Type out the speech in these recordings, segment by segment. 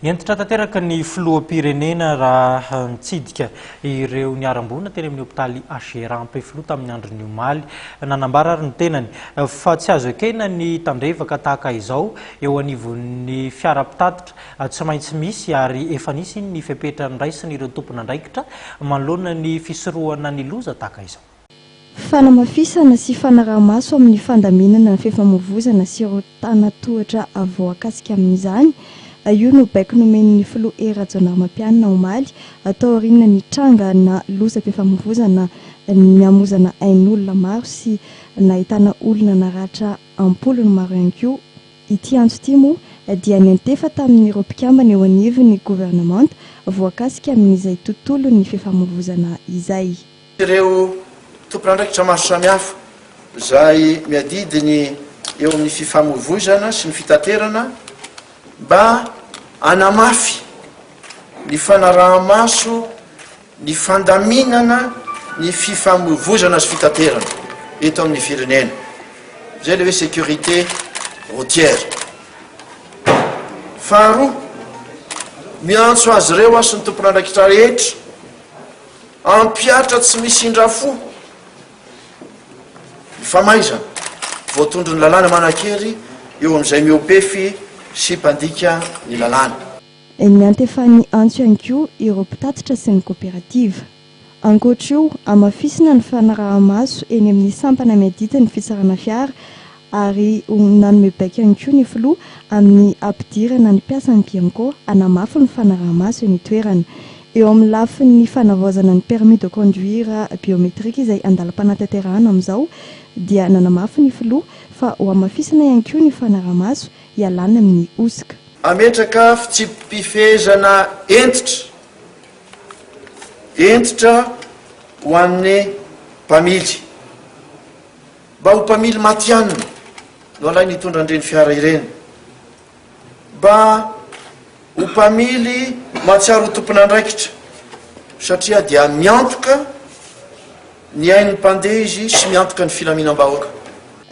Nientitra tanteraka ny filoham-pirenena raha nitsidika ireo niarambona teny amin'ny hopitaly Agerampe filoha tamin'ny andron'ny omaly nanambara ary ny tenany fa tsy azo ekena ny tandrevaka tahaka izao eo anivon'ny fiara-pitatitra tsy maintsy misy ary efa nisy ny fepetra niraisiny ireo tompona andraikitra manoloana ny fisorohana ny loza tahaka izao. Fanamafisana sy fanaraha-maso amin'ny fandaminana ny fifamoivoizana sy ireo tanatohatra voakasika amin'izany. Io no baiko nomen'ny filoha Rajaonarimampianina omaly atao aoriana ny tranga na lozam-pifamoivoizana ny hamozana ain'olona maro sy nahitana olona naratra ampolony maro ihany koa. Ity antso ity moa dia niantefa tamin'ny ireo mpikambana eo anivon'ny gouvernemanta voakasika amin'izay tontolo ny fifamoivoizana izay. Ireo tompon'andraikitra maro samihafa izay miadidiny eo amin'ny fifamoivoizana sy ny fitaterana mba anamafy ny fanaraha-maso ny fandaminana ny fifamoivoizana sy fitaterana eto amin'ny firenena zay le hoe sécurité routière. Faharoa, miantso azy ireo sy ny tompon'andraikitra rehetra ampiatra tsy misindra fo ny famaizana voatondro ny lalàna manan-kery eo amin'izay miopefy sy mpandika ny lalàna. Niantefan'ny antso ihany koa ireo mpitatitra sy ny coopérative. Ankoatra io, amafisina ny fanaraha-maso eny amin'ny sampana miadita ny fitsarana fiara ary nanome baika ihany koa ny filoha amin'ny ampidirana ny mpiasan'ny bianco anamafy ny fanaraha-maso eny toerana. Eo amin'ny lafin'ny fanavaozana ny permis de conduire biométrique izay andalam-panatanterahana amin'izao dia nanamafy ny filoha fa ho amafisana ihany koa ny fanaraha-maso ialana amin'ny osika. Ametraka fitsipifezana entitra ho an'ny mpamily mba ho mpamily matianina no alay nitondra andreny fiara ireny, mba ho mpamily matsiaro tompon'andraikitra satria dia miantoka ny ain'ny mpandeha izy sy miantoka ny filaminam-bahoaka.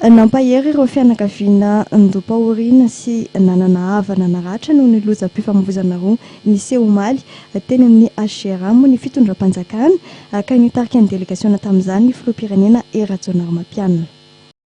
Nampahery ireo fianakaviana ndompaoriana sy nanana havana naratra noho ny lozam-pifamoivoizana roa niseho omaly teny amin'ny Agerampe ny fitondram-panjakana ka nitarika ny delegasiona tamin'izany ny filoham-pirenena Rajaonarimampianina.